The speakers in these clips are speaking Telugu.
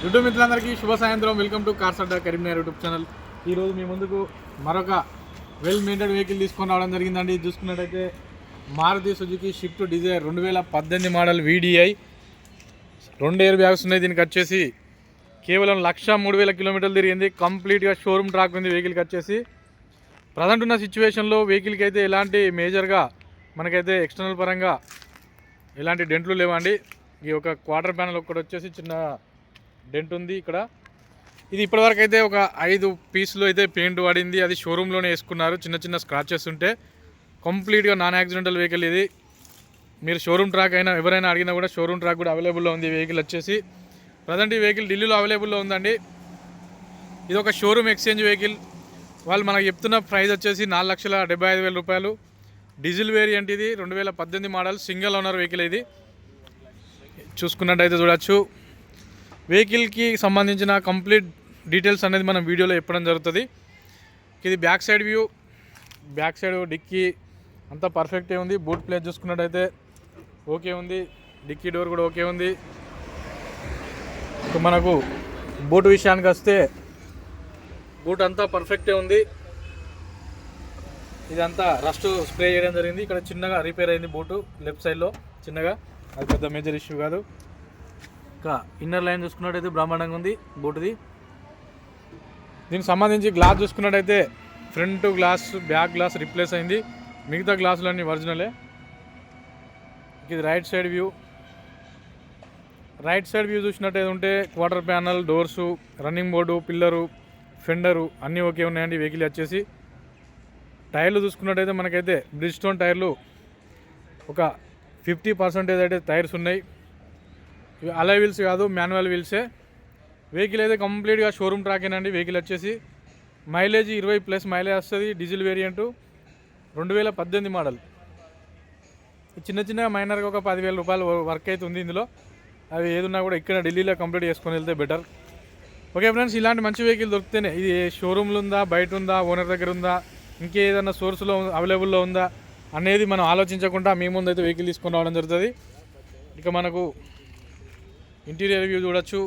యూట్యూబ్ మిత్రులందరికీ శుభ సాయంత్రం. Welcome to cars Adda Karimnagar YouTube channel. ఈరోజు మీ ముందుకు మరొక వెల్ మెయింటైన్ వెహికల్ తీసుకొని రావడం జరిగిందండి. చూసుకున్నట్టయితే Maruti Suzuki Swift Dzire 2018 model VDI 2 air bags ఉన్నాయి. దీనికి వచ్చేసి కేవలం 1,03,000 కిలోమీటర్లు తిరిగింది. కంప్లీట్గా షోరూమ్ ట్రాక్ ఉంది వెహికల్కి వచ్చేసి. ప్రజెంట్ ఉన్న సిచ్యువేషన్లో వెహికల్కి అయితే ఎలాంటి మేజర్గా మనకైతే ఎక్స్టర్నల్ పరంగా ఎలాంటి డెంట్లు లేవండి. ఈ ఒక క్వార్టర్ ప్యానల్ ఒక్కటి వచ్చేసి చిన్న డెంట్ ఉంది ఇక్కడ. ఇది ఇప్పటివరకు అయితే ఒక 5 పీసులు అయితే పెయింట్ పడింది. అది షోరూంలోనే వేసుకున్నారు. చిన్న చిన్న స్క్రాచెస్ ఉంటే కంప్లీట్గా నాన్ యాక్సిడెంటల్ వెహికల్ ఇది. మీరు షోరూమ్ ట్రాక్ అయినా ఎవరైనా అడిగినా కూడా షోరూమ్ ట్రాక్ కూడా అవైలబుల్లో ఉంది. వెహికల్ వచ్చేసి ప్రజెంట్ ఈ వెహికల్ ఢిల్లీలో అవైలబుల్లో ఉందండి. ఇది ఒక షోరూమ్ ఎక్స్చేంజ్ వెహికల్. వాళ్ళు మనకు చెప్తున్న ప్రైస్ వచ్చేసి 4,75,000 రూపాయలు. డీజిల్ వేరియంట్ ఇది. 2018 మోడల్ సింగిల్ ఓనర్ వెహికల్ ఇది. చూసుకున్నట్టయితే చూడొచ్చు. వెహికల్కి సంబంధించిన కంప్లీట్ డీటెయిల్స్ అనేది మనం వీడియోలో చెప్పడం జరుగుతుంది. ఇది back side view, back side dicky అంతా పర్ఫెక్టే ఉంది. బూట్ ప్లేస్ చూసుకున్నట్టయితే ఓకే ఉంది. డిక్కీ డోర్ కూడా ఓకే ఉంది. మనకు బూట్ విషయానికి వస్తే బూట్ అంతా పర్ఫెక్టే ఉంది. ఇదంతా రస్ట్ స్ప్రే చేయడం జరిగింది. ఇక్కడ చిన్నగా రిపేర్ అయింది బూటు లెఫ్ట్ సైడ్లో చిన్నగా, అది పెద్ద మేజర్ ఇష్యూ కాదు. ఇంకా ఇన్నర్ లైన్ చూసుకున్నట్టయితే బ్రహ్మాండంగా ఉంది బూటుది. దీనికి సంబంధించి గ్లాస్ చూసుకున్నట్టయితే front glass, back glass replace అయింది. మిగతా గ్లాసులన్నీ ఒరిజినలే. ఇది right side view. Right side view చూసినట్టయితే ఉంటే quarter panel, doors, running board, pillar, ఫెండరు అన్నీ ఓకే ఉన్నాయండి. వెహికల్ వచ్చేసి టైర్లు చూసుకున్నట్టయితే మనకైతే బ్రిడ్జ్ స్టోన్ టైర్లు ఒక 50% అయితే టైర్స్ ఉన్నాయి. ఇవి అలై వీల్స్ కాదు, మాన్యువల్ వీల్సే. వెహికల్ అయితే కంప్లీట్గా షోరూమ్ ట్రాకేనండి. వెహికల్ వచ్చేసి మైలేజ్ 20+ మైలేజ్ వస్తుంది. Diesel variant 2018 model. చిన్న చిన్న మైనర్గా ఒక 10,000 రూపాయలు వర్క్ అయితే ఉంది ఇందులో. అవి ఏదున్నా కూడా ఇక్కడ ఢిల్లీలో కంప్లీట్ చేసుకొని వెళ్తే బెటర్. ఓకే ఫ్రెండ్స్, ఇలాంటి మంచి వెహికల్ దొరికితేనే, ఇది షోరూమ్లో ఉందా, బయట ఉందా, ఓనర్ దగ్గర ఉందా, ఇంకేదన్నా సోర్స్లో అవైలబుల్లో ఉందా అనేది మనం ఆలోచించకుండా మీ ముందు అయితే వెహికల్ తీసుకొని రావడం జరుగుతుంది. ఇక మనకు ఇంటీరియర్ వ్యూ చూడొచ్చు.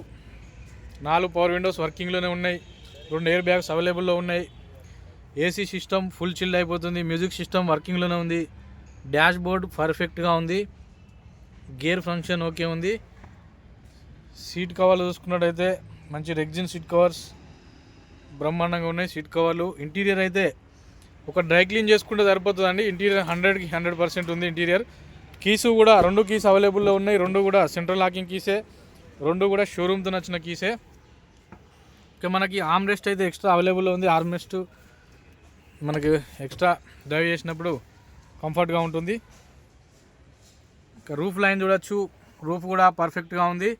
4 పవర్ విండోస్ వర్కింగ్లోనే ఉన్నాయి. 2 ఎయిర్ బ్యాగ్స్ అవైలబుల్లో ఉన్నాయి. ఏసీ సిస్టమ్ ఫుల్ చిల్ అయిపోతుంది. మ్యూజిక్ సిస్టమ్ వర్కింగ్లోనే ఉంది. డాష్ బోర్డ్ పర్ఫెక్ట్గా ఉంది. గేర్ ఫంక్షన్ ఓకే ఉంది. సీట్ కవర్లు చూసుకున్నట్టయితే మంచి రెగ్జిన్ సీట్ కవర్స్ బ్రహ్మాండంగా ఉన్నాయి. సీట్ కవర్లు. ఇంటీరియర్ అయితే ఒక డ్రై క్లీన్ చేసుకుంటే సరిపోతుందండి. ఇంటీరియర్ 100కి 100% ఉంది ఇంటీరియర్. కీసు కూడా 2 కీస్ అవైలబుల్లో ఉన్నాయి. 2 కూడా సెంట్రల్ లాకింగ్ కీసే. 2 కూడా షోరూమ్తో నచ్చిన కీసే. ఇక మనకి ఆర్మ్ రెస్ట్ అయితే ఎక్స్ట్రా అవైలబుల్లో ఉంది. ఆర్మ్ రెస్ట్ మనకి ఎక్స్ట్రా డ్రైవ్ చేసినప్పుడు కంఫర్ట్గా ఉంటుంది. ఇక రూఫ్ లైన్ చూడొచ్చు. రూఫ్ కూడా పర్ఫెక్ట్గా ఉంది.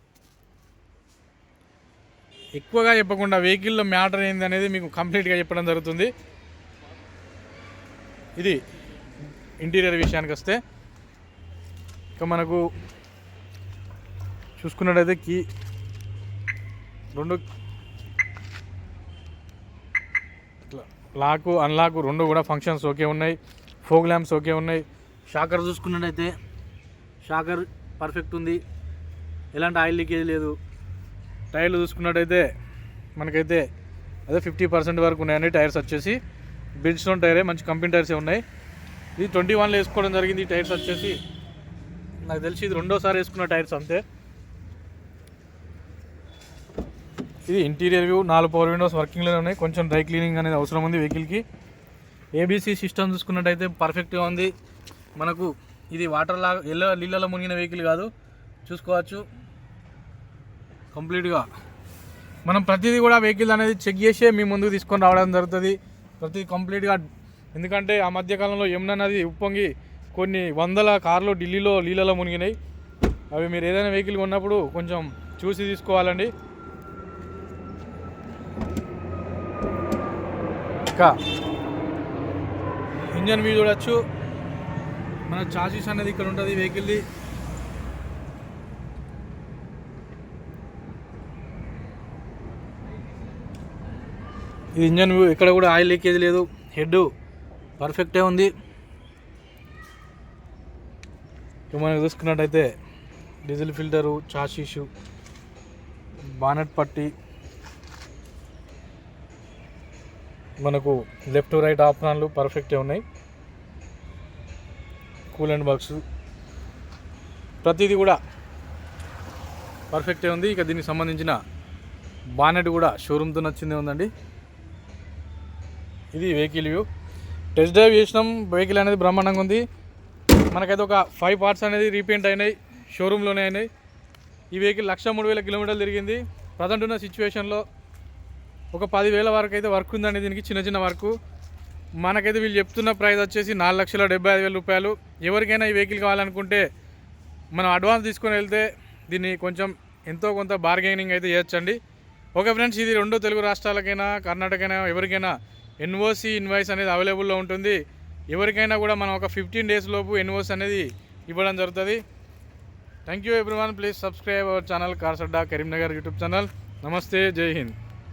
ఎక్కువగా చెప్పకుండా వెహికల్లో మ్యాటర్ ఏంది అనేది మీకు కంప్లీట్గా చెప్పడం జరుగుతుంది. ఇది ఇంటీరియర్ విషయానికి వస్తే ఇక మనకు చూసుకున్నట్టయితే కీ 2 లాకు అన్లాకు 2 కూడా ఫంక్షన్స్ ఓకే ఉన్నాయి. ఫోగ్ ల్యాంప్స్ ఓకే ఉన్నాయి. షాకర్ చూసుకున్నట్టయితే షాకర్ పర్ఫెక్ట్ ఉంది. ఎలాంటి ఆయిల్ లీకేజ్ లేదు. టైర్లు చూసుకున్నట్టయితే మనకైతే అదే 50% వరకు ఉన్నాయండి. టైర్స్ వచ్చేసి బ్రిడ్జ్ స్టోన్ టైరే, మంచి కంపెనీ టైర్సే ఉన్నాయి. ఇది 21లో వేసుకోవడం జరిగింది. ఈ టైర్స్ వచ్చేసి నాకు తెలిసి ఇది 2వ సారి వేసుకున్న టైర్స్ అంతే. ఇది ఇంటీరియర్ వ్యూ. 4 పవర్ విండోస్ వర్కింగ్లోనే ఉన్నాయి. కొంచెం డ్రై క్లీనింగ్ అనేది అవసరం ఉంది వెహికల్కి. ఏబీసీ సిస్టమ్ చూసుకున్నట్టయితే పర్ఫెక్ట్గా ఉంది. మనకు ఇది వాటర్ లాగా నీళ్ళలో మునిగిన వెహికల్ కాదు, చూసుకోవచ్చు. కంప్లీట్గా మనం ప్రతిదీ కూడా వెహికల్ అనేది చెక్ చేసే మీ ముందుకు తీసుకొని రావడం జరుగుతుంది. ప్రతిదీ కంప్లీట్గా. ఎందుకంటే ఆ మధ్యకాలంలో యమునా నది ఉప్పొంగి కొన్ని 100 కార్లు ఢిల్లీలో నీళ్ళలో మునిగినాయి. అవి మీరు ఏదైనా వెహికల్ కొన్నప్పుడు కొంచెం చూసి తీసుకోవాలండి. ఇంకా ఇంజన్ వ్యూ చూడొచ్చు. మన చాసిస్ అనేది ఇక్కడ ఉంటుంది వెహికల్ది. ఇది ఇంజన్ వ్యూ. ఇక్కడ కూడా ఆయిల్ లీకేజ్ లేదు. హెడ్ పర్ఫెక్టే ఉంది. మనకు చూసుకున్నట్టయితే డీజిల్ ఫిల్టరు, చాసిస్, బానెట్ పట్టి, మనకు లెఫ్ట్ రైట్ ఆప్షన్లు పర్ఫెక్టే ఉన్నాయి. కూలెంట్ బాక్స్ ప్రతిదీ కూడా పర్ఫెక్టే ఉంది. ఇక దీనికి సంబంధించిన బానెట్ కూడా షోరూమ్తో నచ్చిందే ఉందండి. ఇది వెహికల్ వ్యూ. టెస్ట్ డ్రైవ్ చేసినాం. వెహికల్ అనేది బ్రహ్మాండంగా ఉంది. మనకైతే ఒక 5 పార్ట్స్ అనేది రీపెయింట్ అయినాయి, షోరూంలోనే అయినాయి. ఈ వెహికల్ 1,03,000 కిలోమీటర్లు తిరిగింది. ప్రజెంట్ ఉన్న సిచ్యువేషన్లో ఒక 10,000 వరకు అయితే వర్క్ ఉందండి. దీనికి చిన్న చిన్న వర్క్. మనకైతే వీళ్ళు చెప్తున్న ప్రైస్ వచ్చేసి 4,75,000 రూపాయలు. ఎవరికైనా ఈ వెహికల్ కావాలనుకుంటే మనం అడ్వాన్స్ తీసుకొని వెళ్తే దీన్ని కొంచెం ఎంతో కొంత బార్గెనింగ్ అయితే చేయొచ్చండి. ఓకే ఫ్రెండ్స్, ఇది 2 తెలుగు రాష్ట్రాలకైనా కర్ణాటకైనా ఎవరికైనా ఎన్ఓసి ఇన్వాయిస్ అనేది అవైలబుల్లో ఉంటుంది. ఎవరికైనా కూడా మనం ఒక 15 డేస్ లోపు ఎన్ఓసి అనేది ఇవ్వడం జరుగుతుంది. Thank you everyone. Please subscribe our channel cars Adda Karimnagar YouTube channel. నమస్తే, జై హింద్.